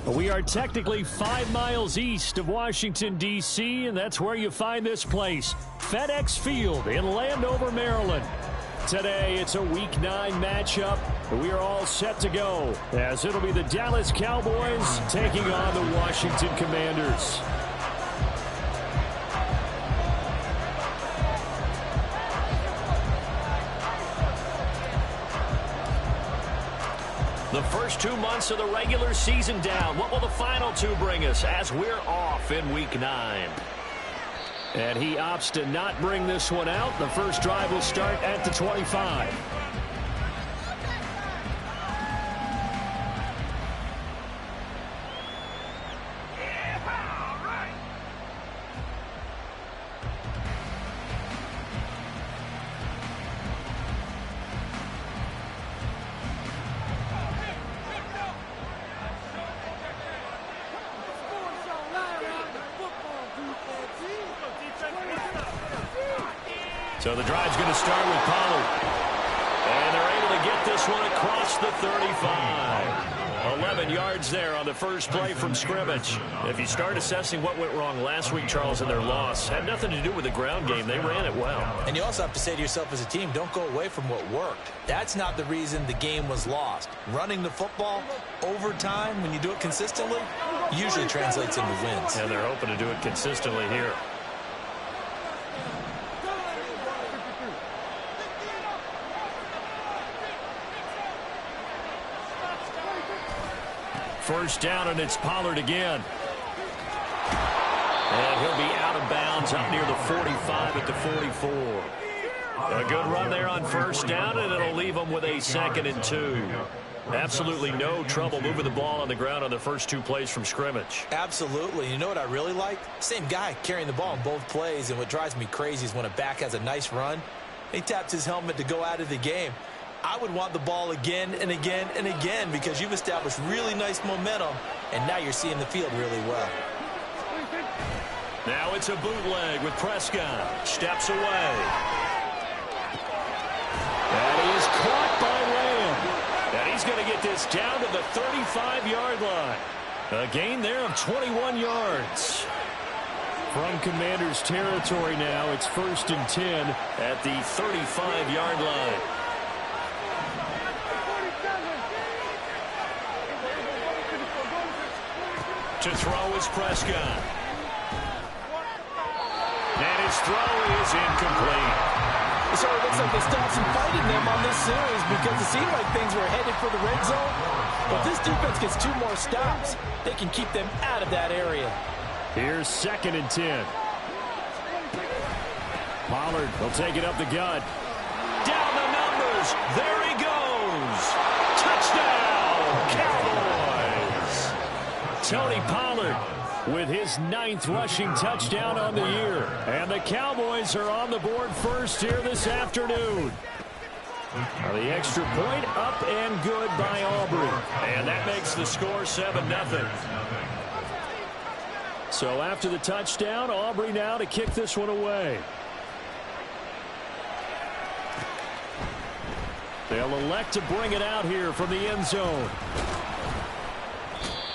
We are technically 5 miles east of Washington, D.C., and that's where you find this place, FedEx Field in Landover, Maryland. Today, it's a Week 9 matchup. We are all set to go, as it'll be the Dallas Cowboys taking on the Washington Commanders. The first 2 months of the regular season down. What will the final 2 bring us as we're off in Week 9? And he opts to not bring this one out. The first drive will start at the 25. So the drive's going to start with Pollard. And they're able to get this one across the 35. 11 yards there on the first play from scrimmage. If you start assessing what went wrong last week, Charles, in their loss, had nothing to do with the ground game. They ran it well. And you also have to say to yourself as a team, don't go away from what worked. That's not the reason the game was lost. Running the football over time, when you do it consistently, usually translates into wins. And they're hoping to do it consistently here. First down, and it's Pollard again. And he'll be out of bounds up near the 45 at the 44. A good run there on first down, and it'll leave them with a 2nd and 2. Absolutely no trouble moving the ball on the ground on the first 2 plays from scrimmage. Absolutely. You know what I really like? Same guy carrying the ball in both plays, and what drives me crazy is when a back has a nice run, he taps his helmet to go out of the game. I would want the ball again and again and again because you've established really nice momentum, and now you're seeing the field really well. Now it's a bootleg with Prescott. Steps away. And he is caught by Lamb. And he's going to get this down to the 35-yard line. A gain there of 21 yards. From Commanders territory now, it's 1st and 10 at the 35-yard line. To throw is Prescott. And his throw is incomplete. So it looks like they stopped some fighting them on this series because it seemed like things were headed for the red zone. But this defense gets 2 more stops. They can keep them out of that area. Here's 2nd and 10. Pollard will take it up the gut. Down the numbers. There he goes. Touchdown, Cowboys. Tony Pollard with his 9th rushing touchdown on the year. And the Cowboys are on the board first here this afternoon. The extra point up and good by Aubrey. And that makes the score 7-0. So after the touchdown, Aubrey now to kick this one away. They'll elect to bring it out here from the end zone.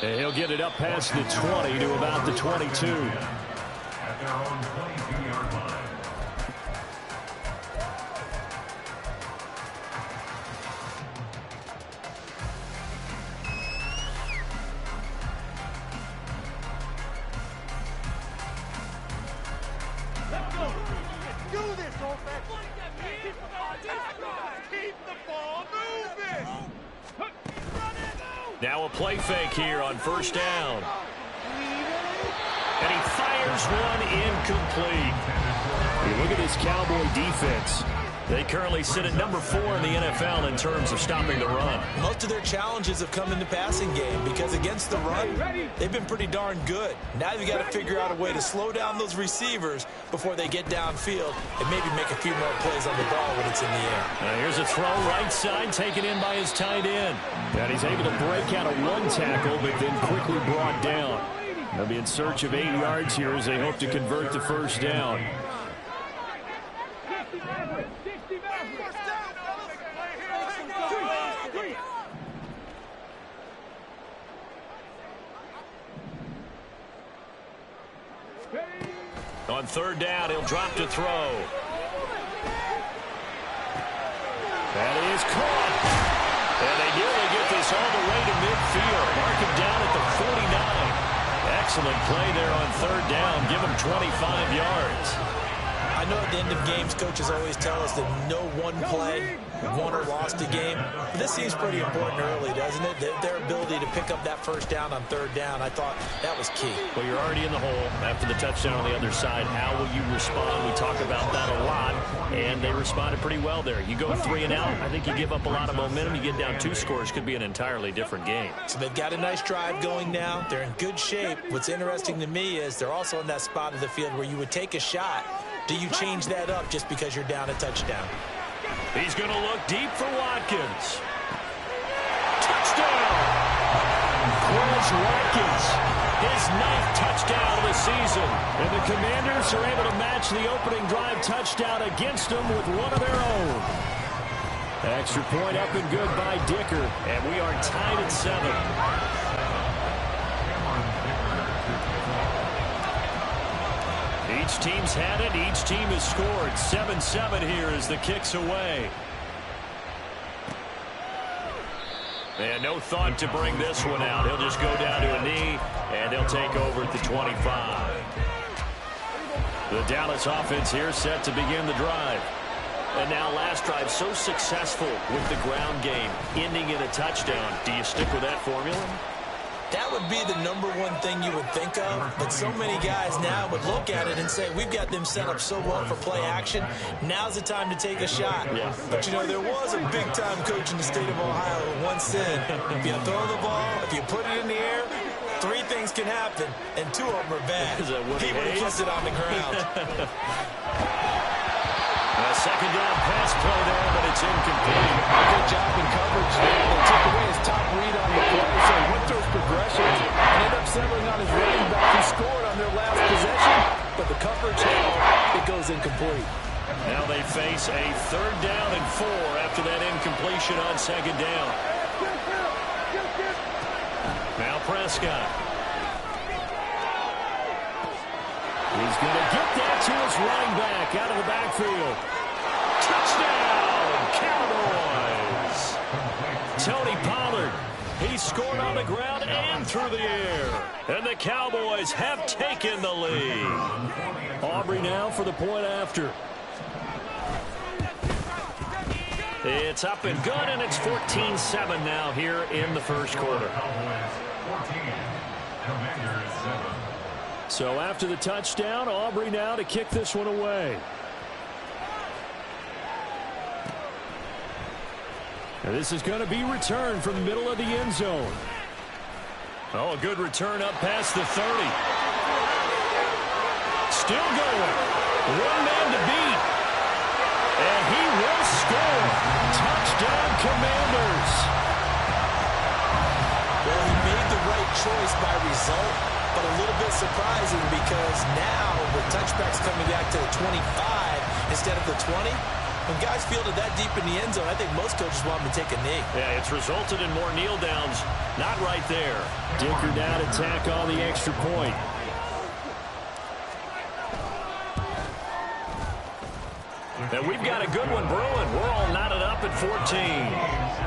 And he'll get it up past the 20 to about the 22. At their own 22-yard line. Let's go. Do this, offense. Keep the ball moving. Now a play fake here on first down. And he fires one incomplete. You look at this Cowboy defense. They currently sit at number 4 in the NFL in terms of stopping the run. Most of their challenges have come in the passing game because against the run, they've been pretty darn good. Now they've got to figure out a way to slow down those receivers before they get downfield and maybe make a few more plays on the ball when it's in the air. Here's a throw right side taken in by his tight end. And he's able to break out of one tackle but then quickly brought down. They'll be in search of 8 yards here as they hope to convert the first down. On third down, he'll drop to throw. That is caught. And they nearly get this all the way to midfield. Mark him down at the 49. Excellent play there on third down. Give him 25 yards. I know at the end of games, coaches always tell us that no one play won or lost a game. But this seems pretty important early, doesn't it? Their ability to pick up that first down on third down, I thought that was key. Well, you're already in the hole after the touchdown on the other side. How will you respond? We talk about that a lot, and they responded pretty well there. You go 3 and out, I think you give up a lot of momentum. You get down 2 scores, could be an entirely different game. So they've got a nice drive going now. They're in good shape. What's interesting to me is they're also in that spot of the field where you would take a shot. Do you change that up just because you're down a touchdown? He's going to look deep for Watkins. Touchdown! Quez Watkins, his 9th touchdown of the season. And the Commanders are able to match the opening drive touchdown against them with one of their own. Extra point up and good by Dicker. And we are tied at 7. Each team's had it. Each team has scored. 7-7 here as the kick's away. And no thought to bring this one out. He'll just go down to a knee, and they'll take over at the 25. The Dallas offense here set to begin the drive. And now last drive so successful with the ground game, ending in a touchdown. Do you stick with that formula? That would be the number one thing you would think of, but so many guys now would look at it and say, we've got them set up so well for play action, now's the time to take a shot. Yeah. But, you know, there was a big-time coach in the state of Ohio who once said, if you throw the ball, if you put it in the air, 3 things can happen, and 2 of them are bad. Is that Woody He would have Hayes? kept it on the ground. A second down pass play there, but it's incomplete. Good job in coverage. They took away his top read on the play, so he went through his progressions and ended up settling on his running back. He scored on their last possession, but the coverage held. It goes incomplete. Now they face a 3rd down and 4 after that incompletion on second down. Now Prescott. He's going to get that to his running back out of the backfield. Touchdown, Cowboys! Tony Pollard, he scored on the ground and through the air. And the Cowboys have taken the lead. Aubrey now for the point after. It's up and good, and it's 14-7 now here in the first quarter. So after the touchdown, Aubrey now to kick this one away. Now this is going to be returned from the middle of the end zone. Oh, a good return up past the 30. Still going. One man to beat. And he will score. Touchdown, Commanders. Well, he made the right choice by result, but a little bit surprising because now with touchbacks coming back to the 25 instead of the 20, when guys fielded that deep in the end zone, I think most coaches want them to take a knee. Yeah, it's resulted in more kneel downs. Not right there. Dicker now to tack on the extra point. And we've got a good one brewing. We're all knotted up at 14.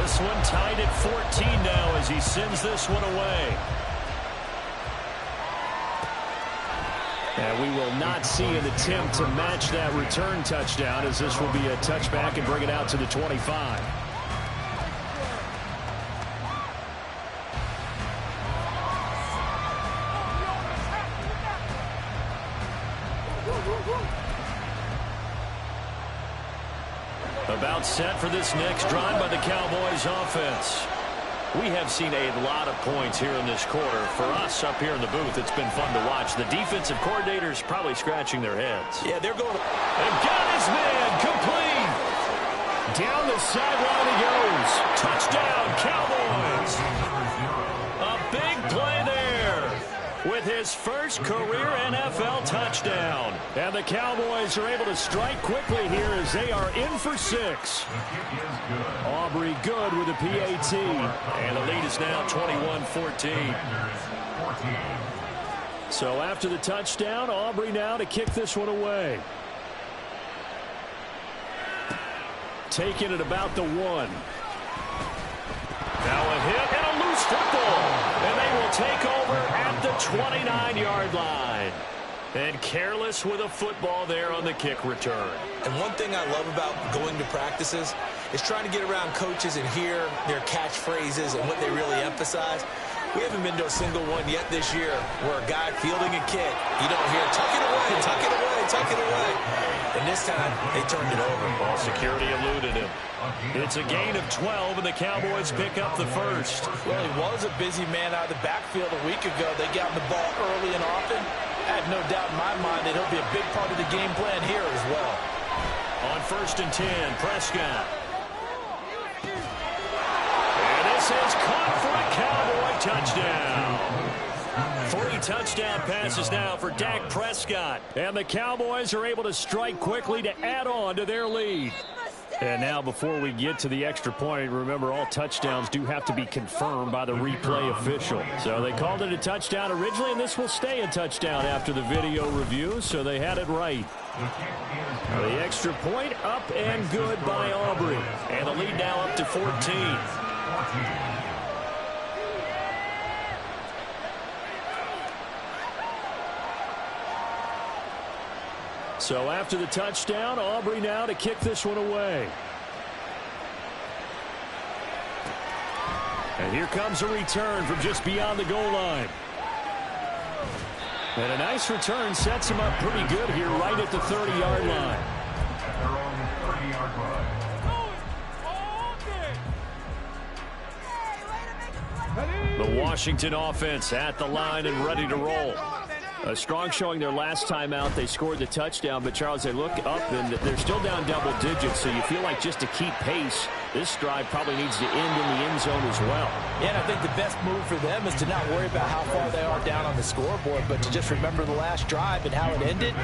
This one tied at 14 now as he sends this one away. And we will not see an attempt to match that return touchdown, as this will be a touchback and bring it out to the 25. About set for this next drive by the Cowboys offense. We have seen a lot of points here in this quarter. For us up here in the booth, it's been fun to watch. The defensive coordinators probably scratching their heads. Yeah, they're going. And got his man complete. Down the sideline he goes. Touchdown, Cowboys. A big play there with his first career NFL touchdown. And the Cowboys are able to strike quickly here as they are in for 6. Aubrey good with a PAT. And the lead is now 21-14. So after the touchdown, Aubrey now to kick this one away. Taking it about the 1. Now a hit and a loose football. And they will take over at the 29-yard line. And careless with a football there on the kick return. And one thing I love about going to practices is trying to get around coaches and hear their catchphrases and what they really emphasize. We haven't been to a single one yet this year where a guy fielding a kick, you don't hear, tuck it away, tuck it away, tuck it away. And this time, they turned it over. Ball security eluded him. It's a gain of 12, and the Cowboys pick up the first. Well, he was a busy man out of the backfield a week ago. They got the ball early and often. I have no doubt in my mind that he'll be a big part of the game plan here as well. On 1st and 10, Prescott. And this is caught for a Cowboy touchdown. 3 touchdown passes now for Dak Prescott. And the Cowboys are able to strike quickly to add on to their lead. And now before we get to the extra point, remember all touchdowns do have to be confirmed by the replay official. So they called it a touchdown originally, and this will stay a touchdown after the video review, so they had it right. The extra point up and good by Aubrey. And the lead now up to 14. So after the touchdown, Aubrey now to kick this one away. And here comes a return from just beyond the goal line. And a nice return sets him up pretty good here right at the 30-yard line. The Washington offense at the line and ready to roll. A strong showing their last time out. They scored the touchdown, but Charles, they look up and they're still down double digits, so you feel like just to keep pace, this drive probably needs to end in the end zone as well. Yeah, and I think the best move for them is to not worry about how far they are down on the scoreboard, but to just remember the last drive and how it ended.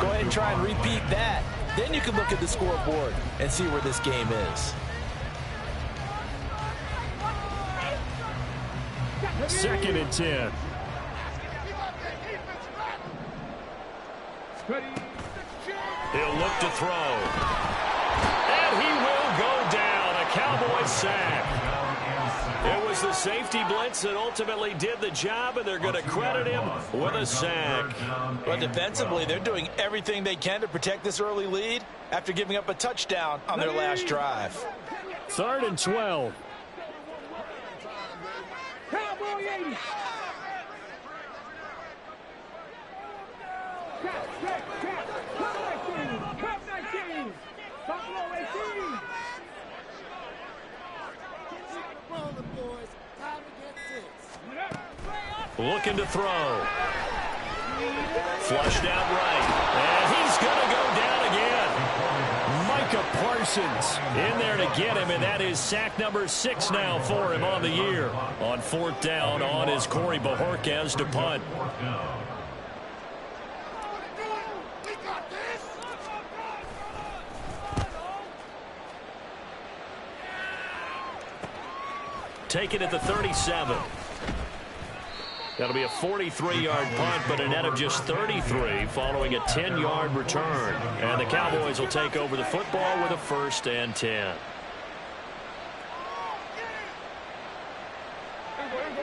Go ahead and try and repeat that. Then you can look at the scoreboard and see where this game is. 2nd and 10. He'll look to throw. And he will go down. A Cowboys sack. It was the safety blitz that ultimately did the job, and they're going to credit him with a sack. But defensively, they're doing everything they can to protect this early lead after giving up a touchdown on their last drive. 3rd and 12. Cowboy 80. Looking to throw. Flushed out right. And he's going to go down again. Micah Parsons in there to get him, and that is sack number 6 now for him on the year. On 4th down on is Corey Bajorquez to punt. Take it at the 37. That'll be a 43-yard punt, but a net of just 33 following a 10-yard return. And the Cowboys will take over the football with a 1st and 10.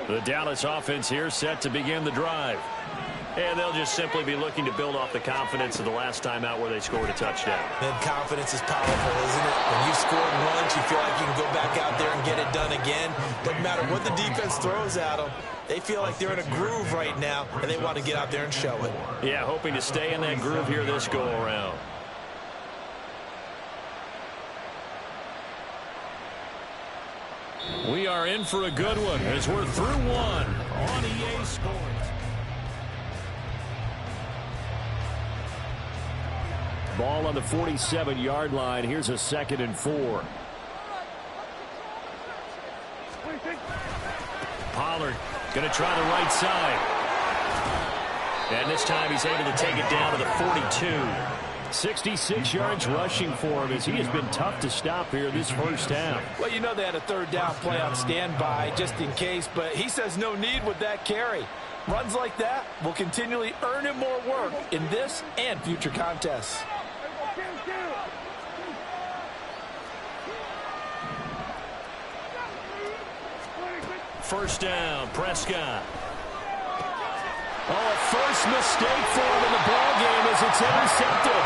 The Dallas offense here set to begin the drive. And they'll just simply be looking to build off the confidence of the last time out where they scored a touchdown. And confidence is powerful, isn't it? When you've scored once, you feel like you can go back out there and get it done again. Doesn't matter what the defense throws at them. They feel like they're in a groove right now, and they want to get out there and show it. Yeah, hoping to stay in that groove here this go-around. We are in for a good one as we're through one on EA Sports. Ball on the 47-yard line. Here's a 2nd and 4. Pollard going to try the right side. And this time he's able to take it down to the 42. 66 yards rushing for him as he has been tough to stop here this first half. Well, you know they had a 3rd down play on standby just in case, but he says no need with that carry. Runs like that will continually earn him more work in this and future contests. First down, Prescott. Oh, first mistake for him in the ballgame as it's intercepted.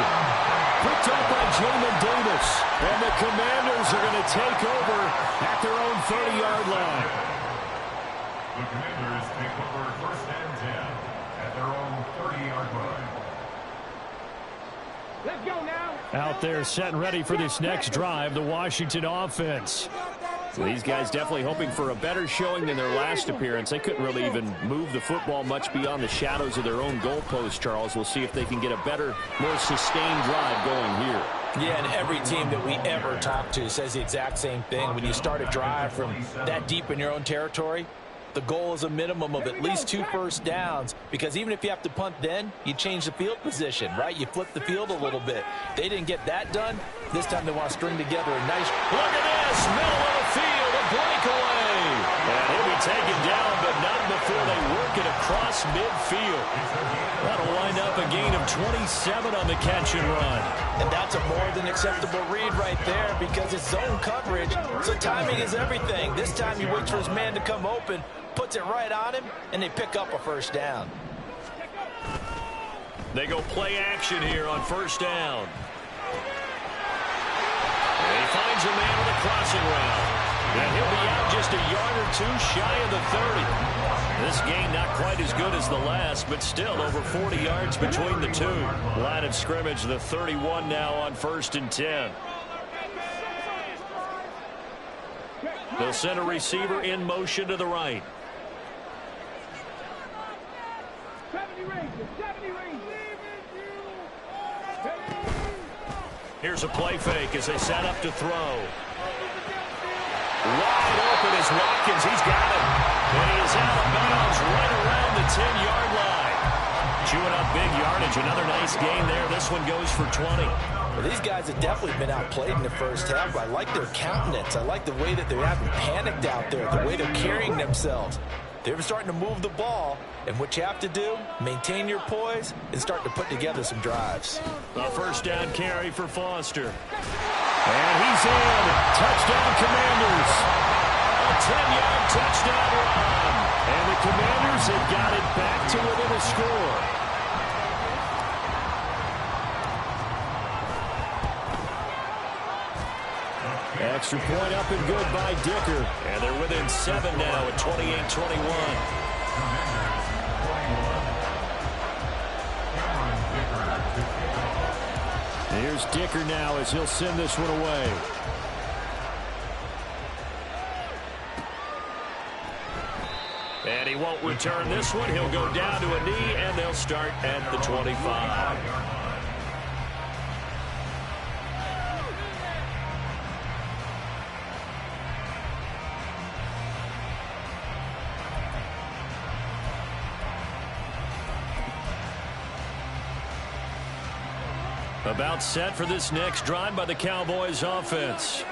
Picked up by Jamin Davis. And the Commanders are going to take over at their own 30-yard line. The Commanders take over 1st and 10 at their own 30-yard line. Let's go now. Out there set and ready for this next drive, the Washington offense. So these guys definitely hoping for a better showing than their last appearance. They couldn't really even move the football much beyond the shadows of their own goalpost, Charles. We'll see if they can get a better, more sustained drive going here. Yeah, and every team that we ever talk to says the exact same thing. When you start a drive from that deep in your own territory, the goal is a minimum of at least 2 first downs, because even if you have to punt then, you change the field position, right? You flip the field a little bit. They didn't get that done. This time they want to string together a nice... Look at this! Middle of the field, a breakaway! And he'll be taken down, but not before they work it across midfield. That'll wind up a gain of 27 on the catch and run. And that's a more than acceptable read right there, because it's zone coverage, so timing is everything. This time he waits for his man to come open, puts it right on him, and they pick up a first down. They go play action here on first down. And he finds a man with a crossing route. And he'll be out just a yard or 2 shy of the 30. This game not quite as good as the last, but still over 40 yards between the two. Line of scrimmage, the 31 now on 1st and 10. They'll send a receiver in motion to the right. Here's a play fake as they set up to throw. Wide open is Watkins. He's got it. And he is out of bounds right around the 10-yard line. Chewing up big yardage. Another nice gain there. This one goes for 20. Well, these guys have definitely been outplayed in the first half. I like their countenance. I like the way that they haven't panicked out there, the way they're carrying themselves. They're starting to move the ball, and what you have to do, maintain your poise and start to put together some drives. A first down carry for Foster. And he's in. Touchdown, Commanders. A 10-yard touchdown run. And the Commanders have got it back to within a score. Extra point up and good by Dicker. And they're within 7 now at 28-21. Here's Dicker now as he'll send this one away. And he won't return this one. He'll go down to a knee, and they'll start at the 25. About set for this next drive by the Cowboys offense.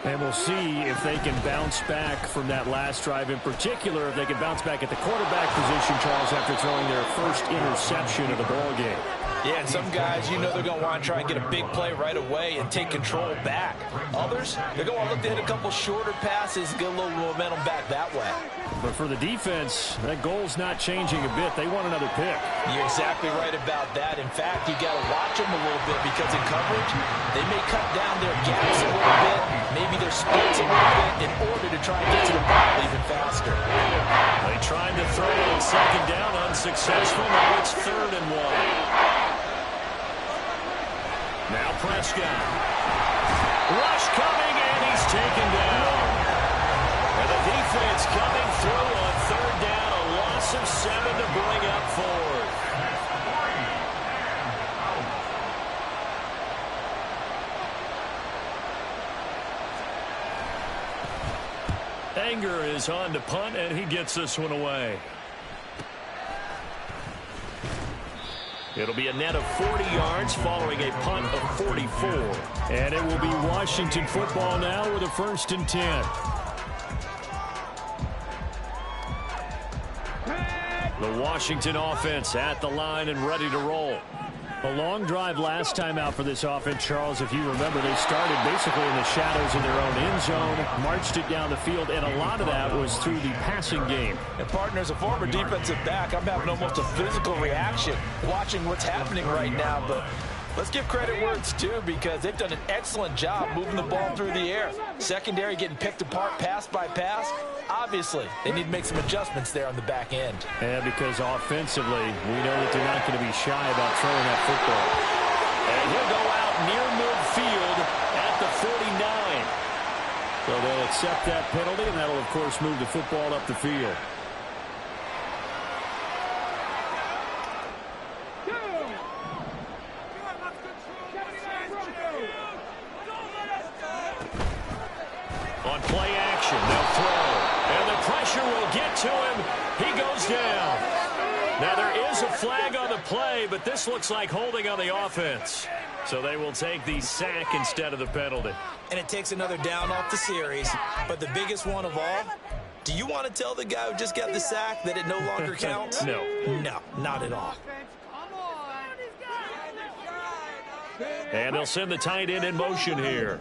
And we'll see if they can bounce back from that last drive. In particular, if they can bounce back at the quarterback position, Charles, after throwing their first interception of the ballgame. Yeah, and some guys, you know they're going to want to try and get a big play right away and take control back. Others, they're going to look to hit a couple shorter passes and get a little momentum back that way. But for the defense, that goal's not changing a bit. They want another pick. You're exactly right about that. In fact, you got to watch them a little bit because in coverage, they may cut down their gaps a little bit, maybe their splits a little bit in order to try and get to the ball even faster. They tried to throw it on second down, unsuccessful. Now it's 3rd and 1. Now Prescott. Rush coming, and he's taken down. And the defense coming through on 3rd down. A loss of 7 to bring up 4th. Anger is on to punt, and he gets this one away. It'll be a net of 40 yards following a punt of 44. And it will be Washington football now with a 1st and 10. The Washington offense at the line and ready to roll. A long drive last time out for this offense, Charles. If you remember, they started basically in the shadows in their own end zone, marched it down the field, and a lot of that was through the passing game. And partner, as a former defensive back, I'm having almost a physical reaction watching what's happening right now. But let's give credit where it's due because they've done an excellent job moving the ball through the air. Secondary getting picked apart pass by pass. Obviously, they need to make some adjustments there on the back end. And because offensively, we know that they're not going to be shy about throwing that football. And he'll go out near midfield at the 49. So they'll accept that penalty, and that'll, of course, move the football up the field. On play action, they'll throw. And the pressure will get to him. He goes down. Now there is a flag on the play, but this looks like holding on the offense. So they will take the sack instead of the penalty. And it takes another down off the series. But the biggest one of all, do you want to tell the guy who just got the sack that it no longer counts? No. No, not at all. And they'll send the tight end in motion here.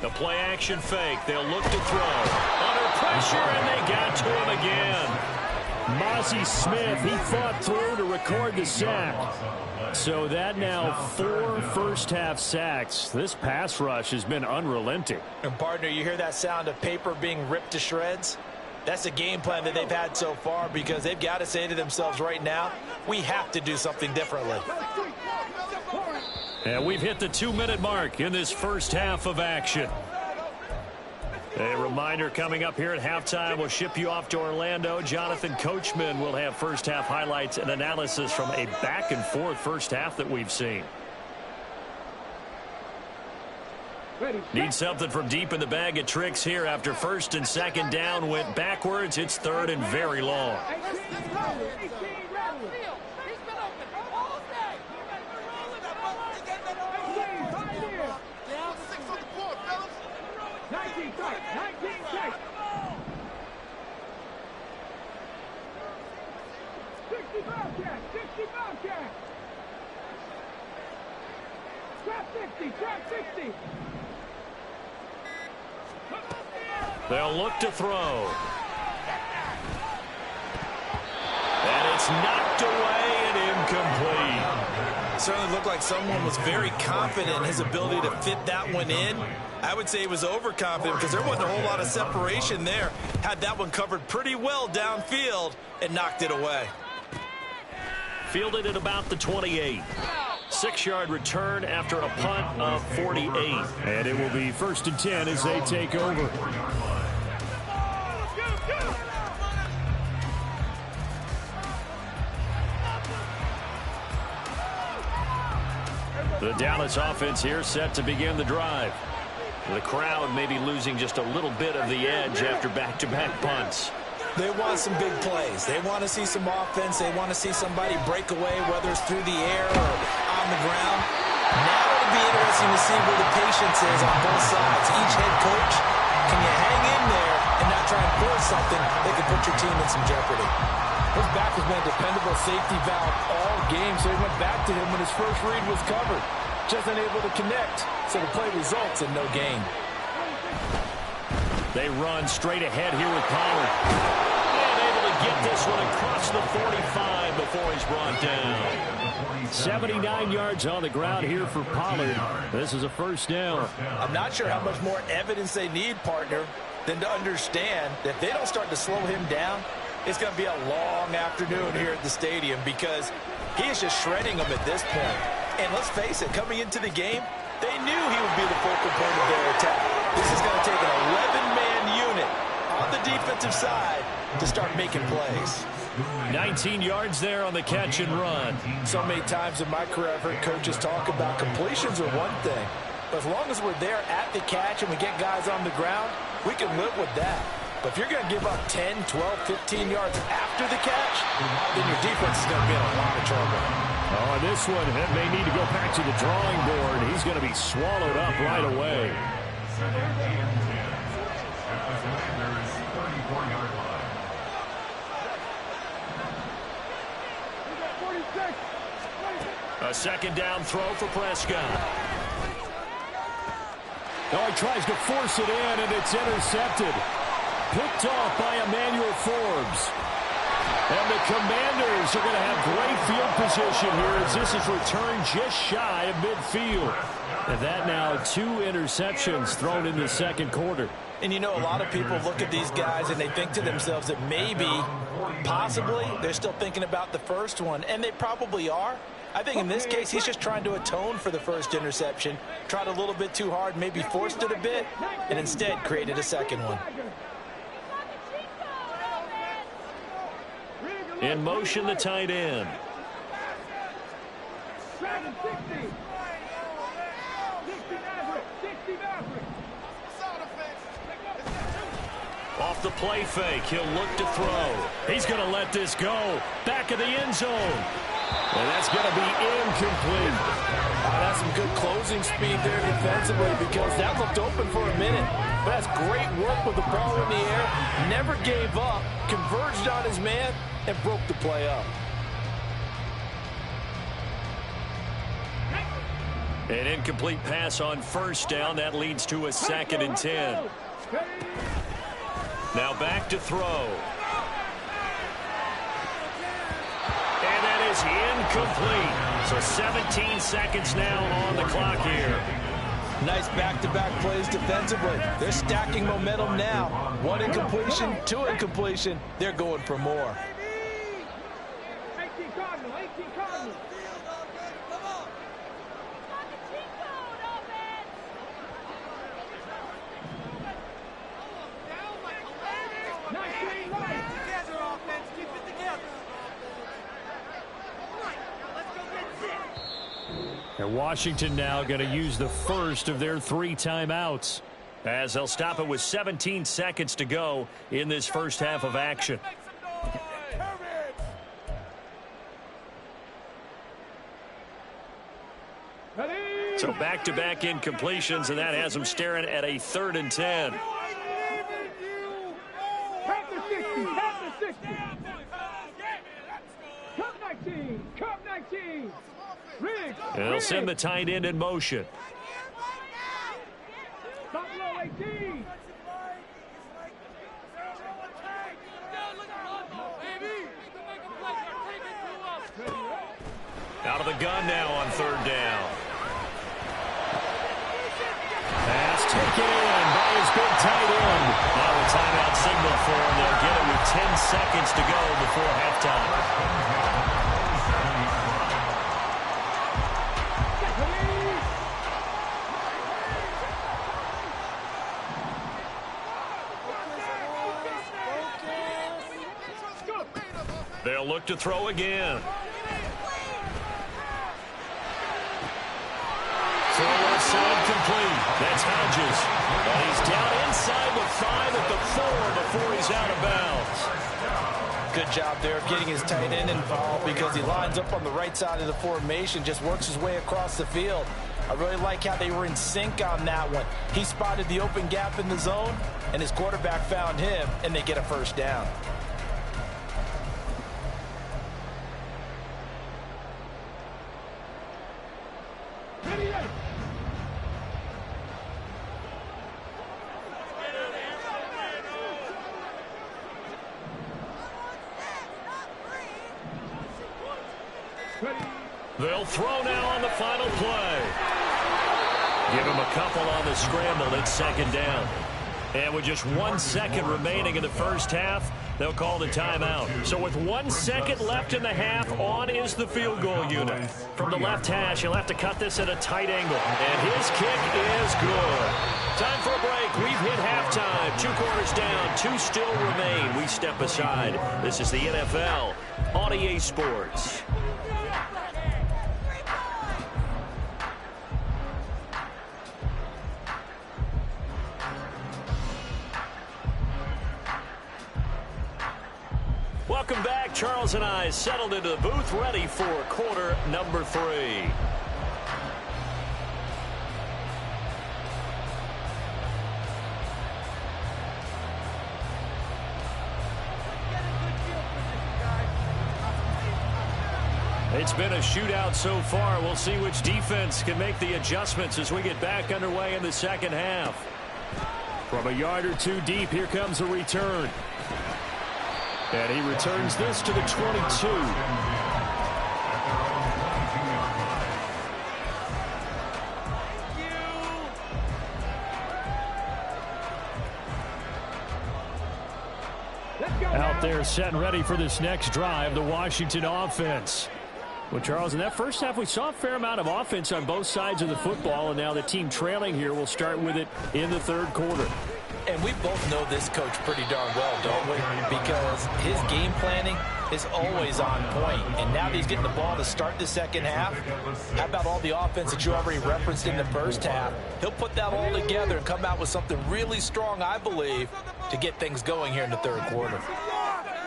The play action fake. They'll look to throw. Under pressure, and they got to him again. Mozzie Smith, he fought through to record the sack. So that now 4 first-half sacks. This pass rush has been unrelenting. And partner, you hear that sound of paper being ripped to shreds? That's the game plan that they've had so far because they've got to say to themselves right now, we have to do something differently. And we've hit the 2-minute mark in this first half of action. A reminder coming up here at halftime, we'll ship you off to Orlando. Jonathan Coachman will have first half highlights and analysis from a back and forth first half that we've seen. Need something from deep in the bag of tricks here after 1st and 2nd down went backwards. It's 3rd and very long. They'll look to throw. And it's knocked away and incomplete. Certainly looked like someone was very confident in his ability to fit that one in. I would say he was overconfident because there wasn't a whole lot of separation there. Had that one covered pretty well downfield and knocked it away. Fielded at about the 28. 6-yard return after a punt of 48. And it will be 1st and 10 as they take over. The Dallas offense here set to begin the drive. The crowd may be losing just a little bit of the edge after back-to-back punts. They want some big plays. They want to see some offense. They want to see somebody break away, whether it's through the air or on the ground. Now it'll be interesting to see where the patience is on both sides. Each head coach can you hang in there and not try and force something that could put your team in some jeopardy? His back has been a dependable safety valve all game, so he went back to him when his first read was covered. Just unable to connect, so the play results in no gain. They run straight ahead here with Pollard. And able to get this one across the 45 before he's brought down. 79 yards on the ground here for Pollard. This is a first down. I'm not sure how much more evidence they need, partner, than to understand that if they don't start to slow him down, it's going to be a long afternoon here at the stadium because he is just shredding them at this point. And let's face it, coming into the game, they knew he would be the focal point of their attack. This is going to take an 11-man unit on the defensive side to start making plays. 19 yards there on the catch and run. So many times in my career I've heard coaches talk about completions are one thing. But as long as we're there at the catch and we get guys on the ground, we can live with that. But if you're going to give up 10, 12, 15 yards after the catch, then your defense is going to be in a lot of trouble. Oh, this one may need to go back to the drawing board. He's going to be swallowed up right away. A second down throw for Prescott. Oh, he tries to force it in, and it's intercepted. Picked off by Emmanuel Forbes. And the Commanders are going to have great field position here as this is returned just shy of midfield. And that now 2 interceptions thrown in the second quarter. And you know, a lot of people look at these guys and they think to themselves that maybe, possibly, they're still thinking about the first one. And they probably are. I think in this case, he's just trying to atone for the first interception. Tried a little bit too hard, maybe forced it a bit, and instead created a second one. In motion, the tight end. Off the play fake, he'll look to throw. He's going to let this go. Back of the end zone. And that's going to be incomplete. That's some good closing speed there defensively because that looked open for a minute. But that's great work with the ball in the air. Never gave up, converged on his man, and broke the play up. An incomplete pass on first down. That leads to a 2nd and 10. Now back to throw. And that is incomplete. So 17 seconds now on the clock here. Nice back-to-back plays defensively. They're stacking momentum now. 1 incompletion, 2 incompletion. They're going for more. And Washington now going to use the first of their 3 timeouts as they'll stop it with 17 seconds to go in this first half of action. So back-to-back incompletions, and that has them staring at a 3rd and 10. And they'll send the tight end in motion. Out of the gun now on 3rd down. Pass taken in by his big tight end. Now a timeout signal for him. They'll get it with 10 seconds to go before halftime. They'll look to throw again. Throw left side complete. That's Hodges. And he's down inside the 5 at the 4 before he's out of bounds. Good job there of getting his tight end involved because he lines up on the right side of the formation, just works his way across the field. I really like how they were in sync on that one. He spotted the open gap in the zone, and his quarterback found him, and they get a first down. They'll throw now on the final play. Give him a couple on the scramble. It's second down. And with just 1 second remaining in the first half, they'll call the timeout. So with 1 second left in the half, on is the field goal unit. From the left hash, he'll have to cut this at a tight angle. And his kick is good. Time for a break. We've hit halftime. 2 quarters down. 2 still remain. We step aside. This is the NFL on EA Sports. Welcome back. Charles and I settled into the booth, ready for quarter number 3. It's been a shootout so far. We'll see which defense can make the adjustments as we get back underway in the second half. From a yard or 2 deep, here comes a return. And he returns this to the 22. Out there set and ready for this next drive, the Washington offense. Well, Charles, in that first half, we saw a fair amount of offense on both sides of the football, and now the team trailing here will start with it in the third quarter. And we both know this coach pretty darn well, don't we? Because his game planning is always on point. And now that he's getting the ball to start the second half, how about all the offense that you already referenced in the first half? He'll put that all together and come out with something really strong, I believe, to get things going here in the third quarter.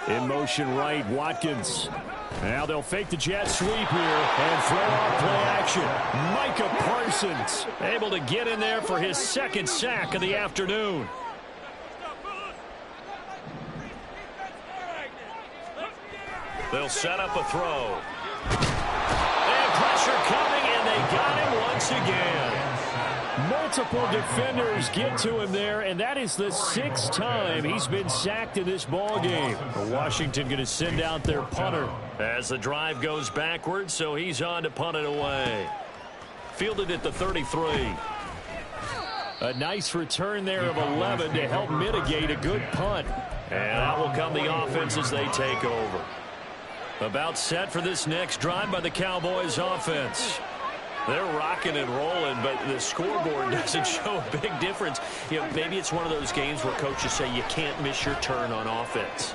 In motion right, Watkins. Now they'll fake the jet sweep here and throw off play action. Micah Parsons able to get in there for his second sack of the afternoon. They'll set up a throw. And pressure coming, and they got him once again. Multiple defenders get to him there, and that is the 6th time he's been sacked in this ball game. Washington going to send out their punter as the drive goes backwards, so he's on to punt it away. Fielded at the 33. A nice return there of 11 to help mitigate a good punt. And out will come the offense as they take over. About set for this next drive by the Cowboys offense. They're rocking and rolling, but the scoreboard doesn't show a big difference. You know, maybe it's one of those games where coaches say you can't miss your turn on offense.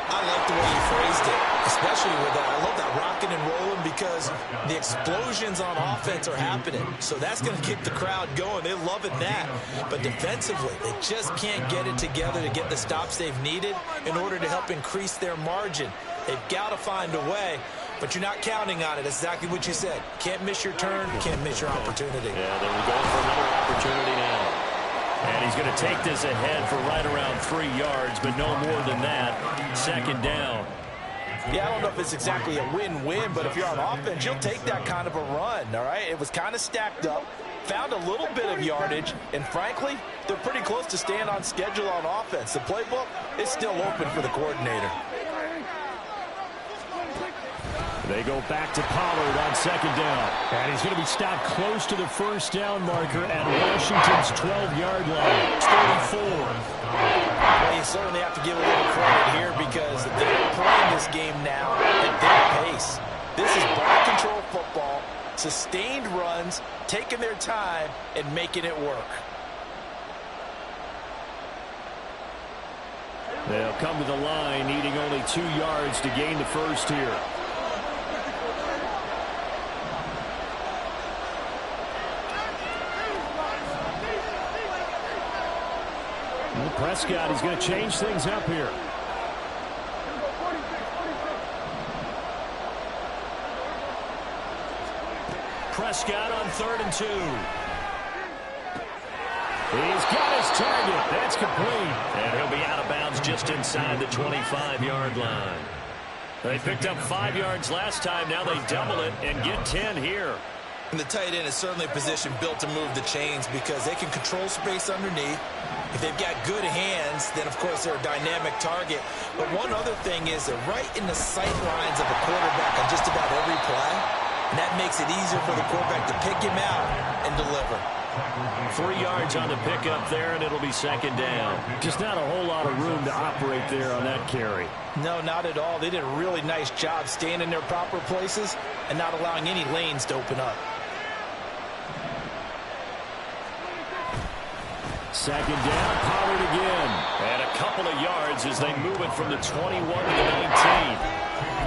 I like the way you phrased it, especially with that. I love that rocking and rolling because the explosions on offense are happening. So that's going to keep the crowd going. They're loving that. But defensively, they just can't get it together to get the stops they've needed in order to help increase their margin. They've got to find a way, but you're not counting on it. That's exactly what you said. Can't miss your turn, can't miss your opportunity. Yeah, they're going for another opportunity now. And he's going to take this ahead for right around 3 yards, but no more than that. Second down. Yeah, I don't know if it's exactly a win-win, but if you're on offense, you'll take that kind of a run, all right? It was kind of stacked up, found a little bit of yardage, and frankly, they're pretty close to staying on schedule on offense. The playbook is still open for the coordinator. They go back to Pollard on second down. And he's going to be stopped close to the first down marker at Washington's 12-yard line. 34. Well, you certainly have to give a little credit here because they're playing this game now at their pace. This is ball control football, sustained runs, taking their time, and making it work. They'll come to the line, needing only 2 yards to gain the first here. Prescott, he's going to change things up here. Prescott on 3rd and 2. He's got his target. That's complete. And he'll be out of bounds just inside the 25-yard line. They picked up 5 yards last time. Now they double it and get 10 here. And the tight end is certainly a position built to move the chains because they can control space underneath. If they've got good hands, then, of course, they're a dynamic target. But one other thing is they're right in the sight lines of a quarterback on just about every play. And that makes it easier for the quarterback to pick him out and deliver. 3 yards on the pickup there, and it'll be 2nd down. Just not a whole lot of room to operate there on that carry. No, not at all. They did a really nice job staying in their proper places and not allowing any lanes to open up. 2nd down, Pollard again. And a couple of yards as they move it from the 21 to the 19.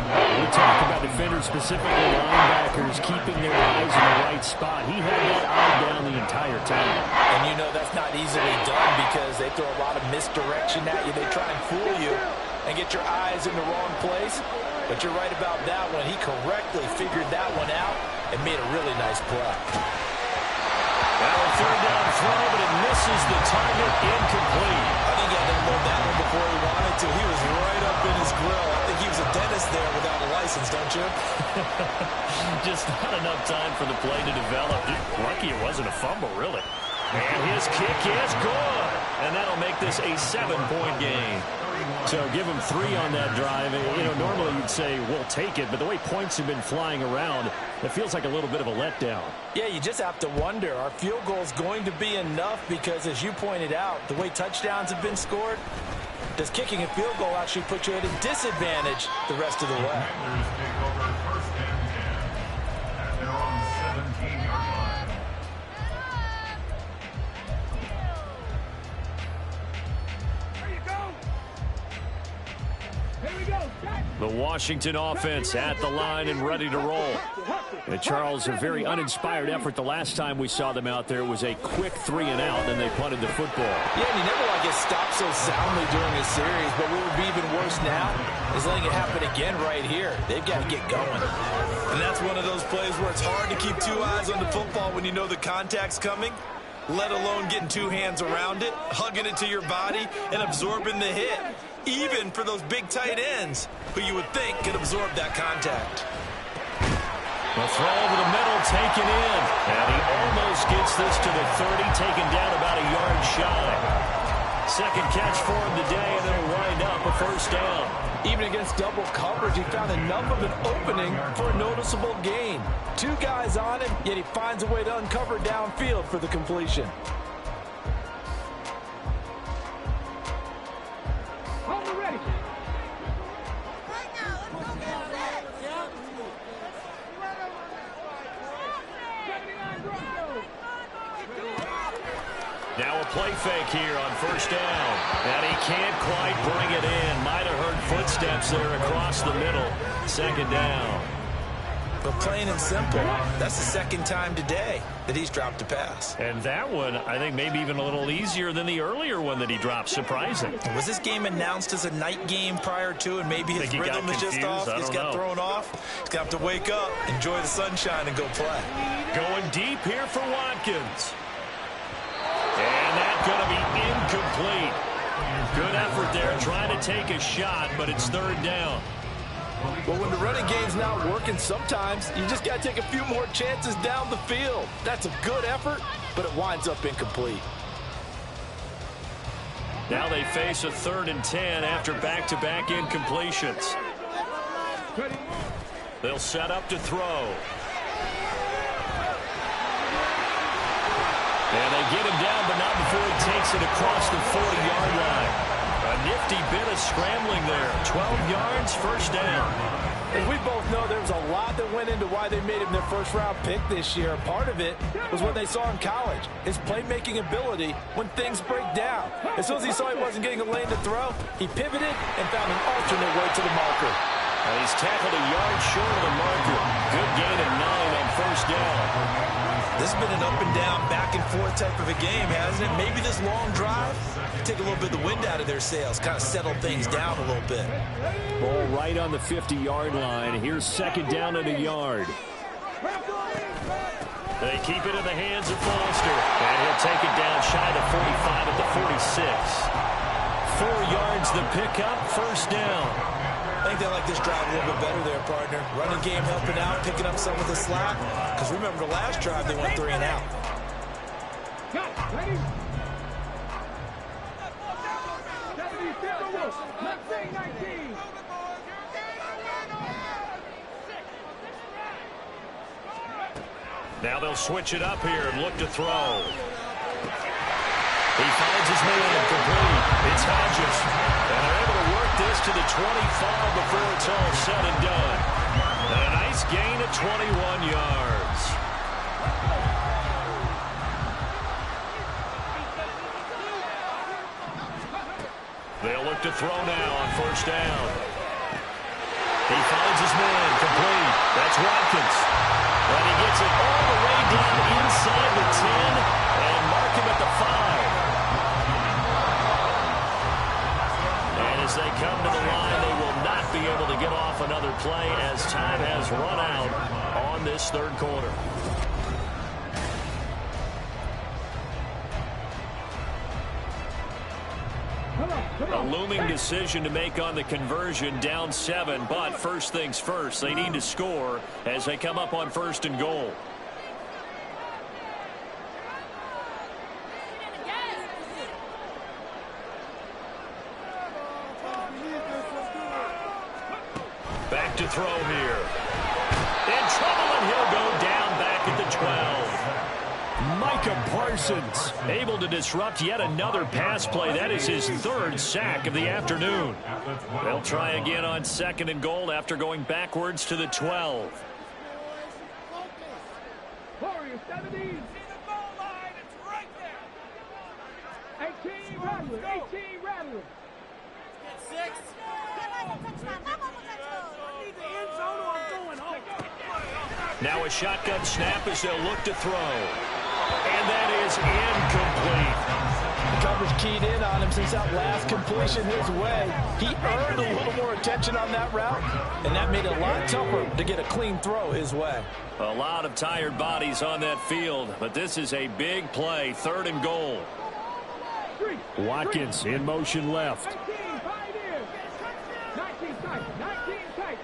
We talked about defenders, specifically linebackers, keeping their eyes in the right spot. He had that eye down the entire time. And you know that's not easily done because they throw a lot of misdirection at you. They try and fool you and get your eyes in the wrong place. But you're right about that one. He correctly figured that one out and made a really nice play. Now a 3rd down throw, but it misses the target, incomplete. I think he had to load that one before he wanted to. He was right up in his grill. I think he was a dentist there without a license, don't you? Just not enough time for the play to develop. Lucky it wasn't a fumble, really. And his kick is good. And that'll make this a 7-point game. So give him 3 on that drive. You know, normally you'd say, we'll take it. But the way points have been flying around, it feels like a little bit of a letdown. Yeah, you just have to wonder, are field goals going to be enough? Because as you pointed out, the way touchdowns have been scored, does kicking a field goal actually put you at a disadvantage the rest of the way? The Washington offense at the line and ready to roll. And Charles, a very uninspired effort the last time we saw them out there. It was a quick 3-and-out, then they punted the football. Yeah, and you never want to get stopped so soundly during a series, but what would be even worse now is letting it happen again right here. They've got to get going. And that's one of those plays where it's hard to keep 2 eyes on the football when you know the contact's coming, let alone getting 2 hands around it, hugging it to your body, and absorbing the hit. Even for those big tight ends who you would think could absorb that contact. The throw over the middle, taken in. And he almost gets this to the 30, taken down about a yard shy. 2nd catch for him today, and it'll wind up a 1st down. Even against double coverage, he found enough of an opening for a noticeable gain. 2 guys on him, yet he finds a way to uncover downfield for the completion. Now a play fake here on 1st down. And he can't quite bring it in. Might have heard footsteps there across the middle. 2nd down. But plain and simple, that's the 2nd time today that he's dropped a pass. And that one, I think, maybe even a little easier than the earlier one that he dropped. Surprising. Was this game announced as a night game prior to, and maybe his rhythm is just off? He's got thrown off. He's got to wake up, enjoy the sunshine, and go play. Going deep here for Watkins. And that's going to be incomplete. Good effort there, trying to take a shot, but it's 3rd down. Well, when the running game's not working, sometimes you just got to take a few more chances down the field. That's a good effort, but it winds up incomplete. Now they face a 3rd and 10 after back-to-back incompletions. They'll set up to throw. And they get him down, but not before he takes it across the 40-yard line. A nifty bit of scrambling there. 12 yards, 1st down. And we both know there was a lot that went into why they made him their 1st-round pick this year. Part of it was what they saw in college, his playmaking ability when things break down. As soon as he saw he wasn't getting a lane to throw, he pivoted and found an alternate way to the marker. And he's tackled a yard short of the marker. Good gain of 9 on 1st down. This has been an up-and-down, back-and-forth type of a game, hasn't it? Maybe this long drive, take a little bit of the wind out of their sails, kind of settle things down a little bit. Ball right on the 50-yard line. Here's 2nd down and a yard. They keep it in the hands of Foster. And he'll take it down shy of the 45 at the 46. 4 yards the pickup, first down. I think they like this drive a little bit better there, partner. Running game helping out, picking up some of the slack. Because remember, the last drive they went 3 and out. Ready? 19. Now they'll switch it up here and look to throw. He finds his man complete. It's Hodges. And they're able to work this to the 25 before it's all said and done. And a nice gain of 21 yards. They'll look to throw now on first down. He finds his man complete. That's Watkins. And he gets it all the way down inside the 10 and mark him at the 5. And as they come to the line, they will not be able to get off another play as time has run out on this third quarter. A looming decision to make on the conversion, down 7, but first things first, they need to score as they come up on first and goal. Back to throw here. In trouble, and he'll go down back at the 12. Micah Parsons able to disrupt yet another pass play. That is his 3rd sack of the afternoon. They'll try again on second and goal after going backwards to the 12. Warriors 17. See the goal line. It's right there. 18 Rattler. 18 Rattler. 6. Now a shotgun snap as they'll look to throw. And that is incomplete. The coverage keyed in on him since that last completion his way. He earned a little more attention on that route, and that made it a lot tougher to get a clean throw his way. A lot of tired bodies on that field, but this is a big play, 3rd and goal. Watkins in motion left. 19 tight. 19 tight.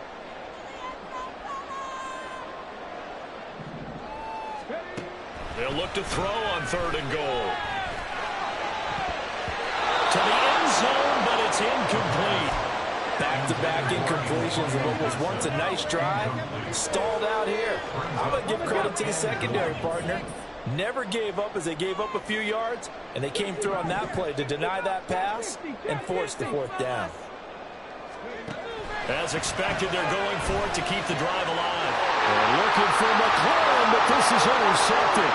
They'll look to throw on 3rd and goal. To the end zone, but it's incomplete. Back-to-back incompletions of what was once a nice drive. Stalled out here. I'm going to give credit to the secondary, partner. Never gave up as they gave up a few yards, and they came through on that play to deny that pass and force the 4th down. As expected, they're going for it to keep the drive alive. They're looking for McLaurin, but this is intercepted.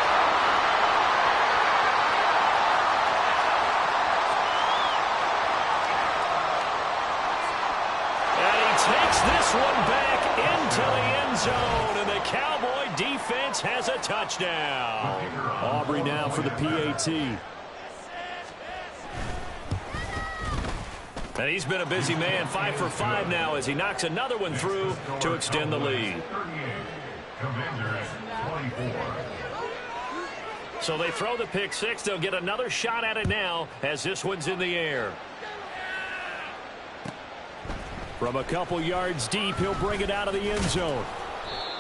And he takes this one back into the end zone, and the Cowboy defense has a touchdown. Aubrey now for the PAT. And he's been a busy man, 5 for 5 now as he knocks another one through to extend the lead. So they throw the pick 6. They'll get another shot at it now as this one's in the air. From a couple yards deep, he'll bring it out of the end zone.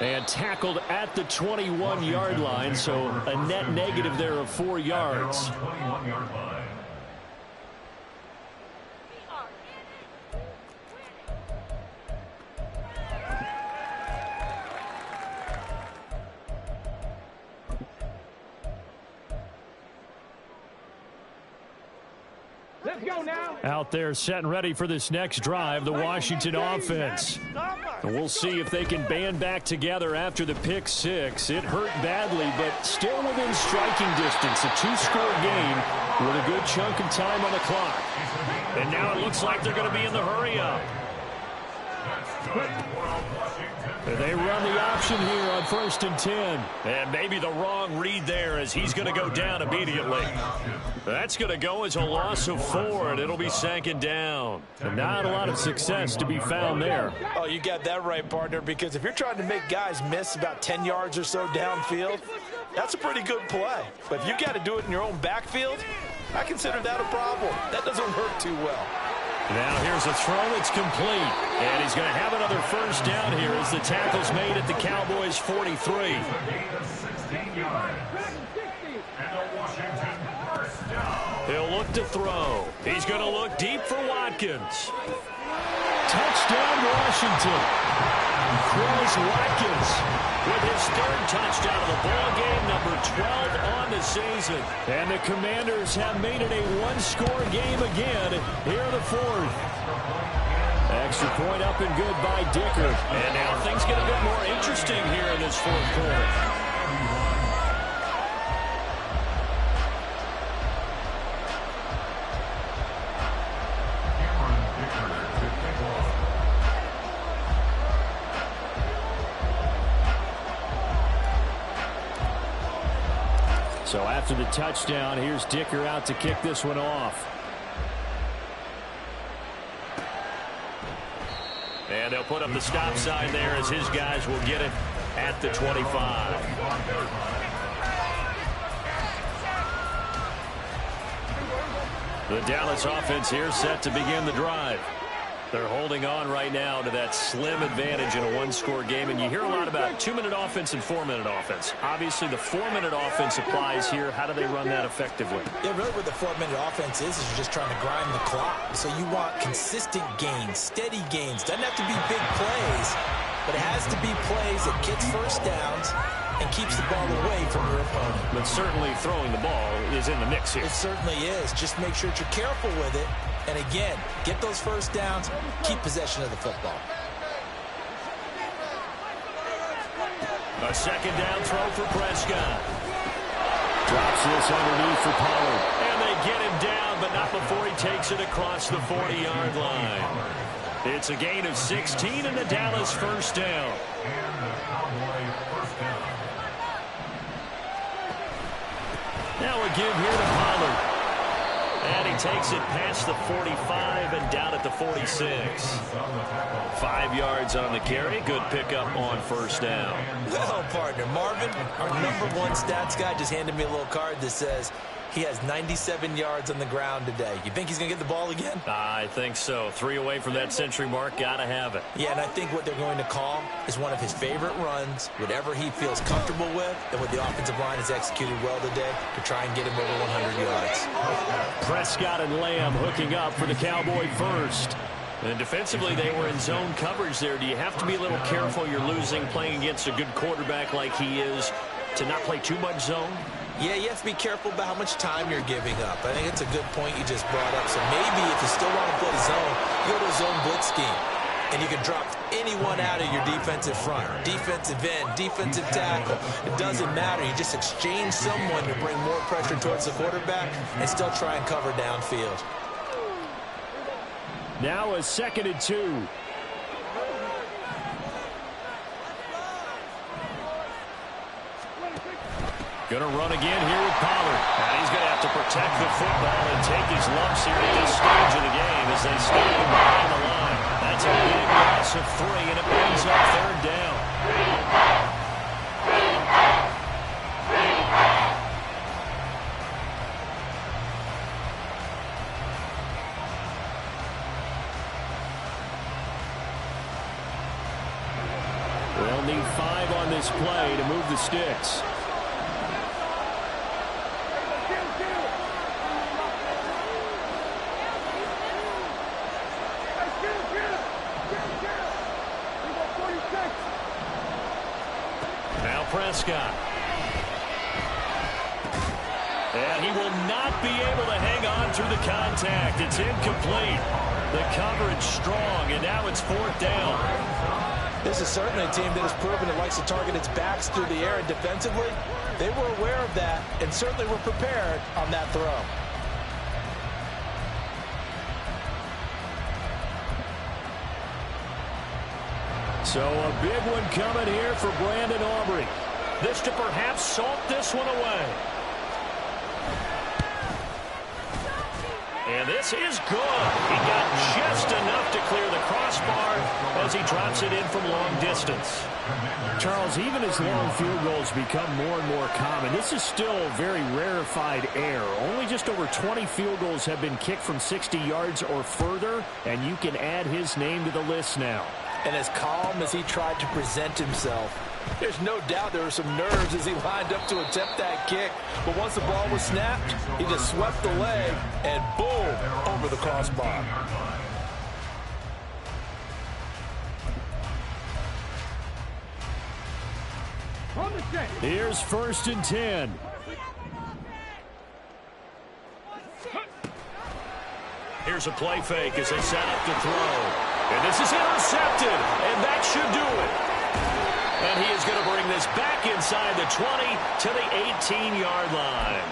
And tackled at the 21-yard line, so a net negative there of 4 yards. Let's go now. Out there set and ready for this next drive, the Washington offense. And we'll see if they can band back together after the pick 6. It hurt badly, but still within striking distance. A 2-score game with a good chunk of time on the clock. And now it looks like they're going to be in the hurry-up. They run the option here on 1st and 10. And maybe the wrong read there as he's going to go down immediately. That's going to go as a loss of 4, and it'll be 2nd down. And not a lot of success to be found there. Oh, you got that right, partner, because if you're trying to make guys miss about 10 yards or so downfield, That's a pretty good play. But if you got to do it in your own backfield, I consider that a problem. That doesn't work too well. Now here's a throw that's complete. And he's going to have another first down here as the tackle's made at the Cowboys' 43. Gain of 16 yards. And a Washington first down. He'll look to throw. He's going to look deep for Watkins. Touchdown, Washington. Chris Watkins with his third touchdown of the ball game, number 12 on the season. And the Commanders have made it a one-score game again here in the fourth. Extra point up and good by Dicker. And now things get a bit more interesting here in this fourth quarter. So after the touchdown, here's Dicker out to kick this one off. And they'll put up the stop sign there as his guys will get it at the 25. The Dallas offense here set to begin the drive. They're holding on right now to that slim advantage in a one-score game. And you hear a lot about 2-minute offense and 4-minute offense. Obviously, the 4-minute offense applies here. How do they run that effectively? Yeah, really what the 4-minute offense is you're just trying to grind the clock. So you want consistent gains, steady gains. Doesn't have to be big plays, but it has to be plays that gets first downs and keeps the ball away from your opponent. But certainly throwing the ball is in the mix here. It certainly is. Just make sure that you're careful with it. And again, get those first downs, keep possession of the football. A second down throw for Prescott. Drops this underneath for Pollard. And they get him down, but not before he takes it across the 40-yard line. It's a gain of 16 and the Dallas first down. And the Cowboy first down. Now a give here to Pollard. And he takes it past the 45 and down at the 46. 5 yards on the carry. Good pickup on first down. Well, partner, Marvin, our #1 stats guy, just handed me a little card that says he has 97 yards on the ground today. You think he's going to get the ball again? I think so. 3 away from that century mark. Got to have it. Yeah, and I think what they're going to call is one of his favorite runs, whatever he feels comfortable with, and what the offensive line has executed well today to try and get him over 100 yards. Prescott and Lamb hooking up for the Cowboy first. And defensively, they were in zone coverage there. Do you have to be a little careful? You're losing playing against a good quarterback like he is to not play too much zone? Yeah, you have to be careful about how much time you're giving up. I think it's a good point you just brought up. So maybe if you still want to play zone, you go to a zone blitz scheme. And you can drop anyone out of your defensive front. Defensive end, defensive tackle. It doesn't matter. You just exchange someone to bring more pressure towards the quarterback and still try and cover downfield. Now a 2nd and 2. Going to run again here with Pollard. And he's going to have to protect the football and take his lumps here at this stage of the game as they stop him behind the line. That's a big loss of 3, and it brings up 3rd down. They'll need 5 on this play to move the sticks. Prescott. And he will not be able to hang on through the contact. It's incomplete. The coverage strong, and now it's 4th down. This is certainly a team that has proven it likes to target its backs through the air, and defensively, they were aware of that and certainly were prepared on that throw. So a big one coming here for Brandon Aubrey. This to perhaps salt this one away. And this is good. He got just enough to clear the crossbar as he drops it in from long distance. Charles, even as long field goals become more and more common, this is still very rarefied air. Only just over 20 field goals have been kicked from 60 yards or further, and you can add his name to the list now. And as calm as he tried to present himself, there's no doubt there were some nerves as he lined up to attempt that kick. But once the ball was snapped, he just swept the leg and boom, over the crossbar. Here's 1st and 10. Here's a play fake as they set up to throw. And this is intercepted, and that should do it. And he is going to bring this back inside the 20 to the 18-yard line.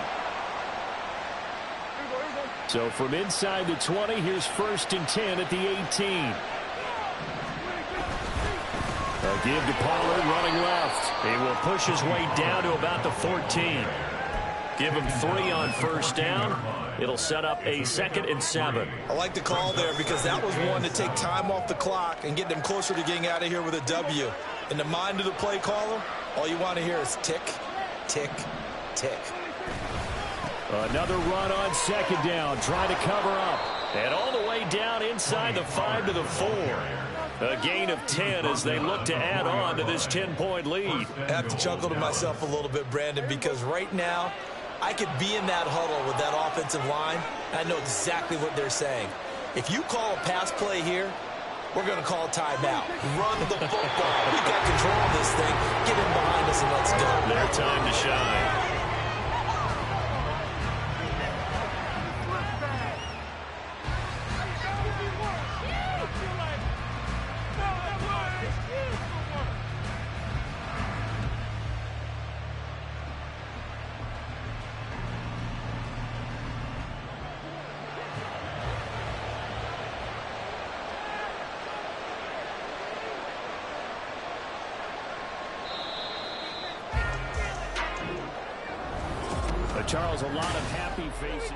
So from inside the 20, here's 1st and 10 at the 18. A give to Pollard running left. He will push his way down to about the 14. Give him 3 on 1st down. It'll set up a 2nd and 7. I like the call there because that was one to take time off the clock and get them closer to getting out of here with a W. In the mind of the play caller, all you want to hear is tick, tick, tick. Another run on 2nd down, trying to cover up. And all the way down inside the 5 to the 4. A gain of 10 as they look to add on to this 10-point lead. I have to chuckle to myself a little bit, Brandon, because right now I could be in that huddle with that offensive line. I know exactly what they're saying. If you call a pass play here, we're going to call a timeout. Run the football. We got control of this thing. Get in behind us and let's go. Their time to shine. Charles, a lot of happy faces.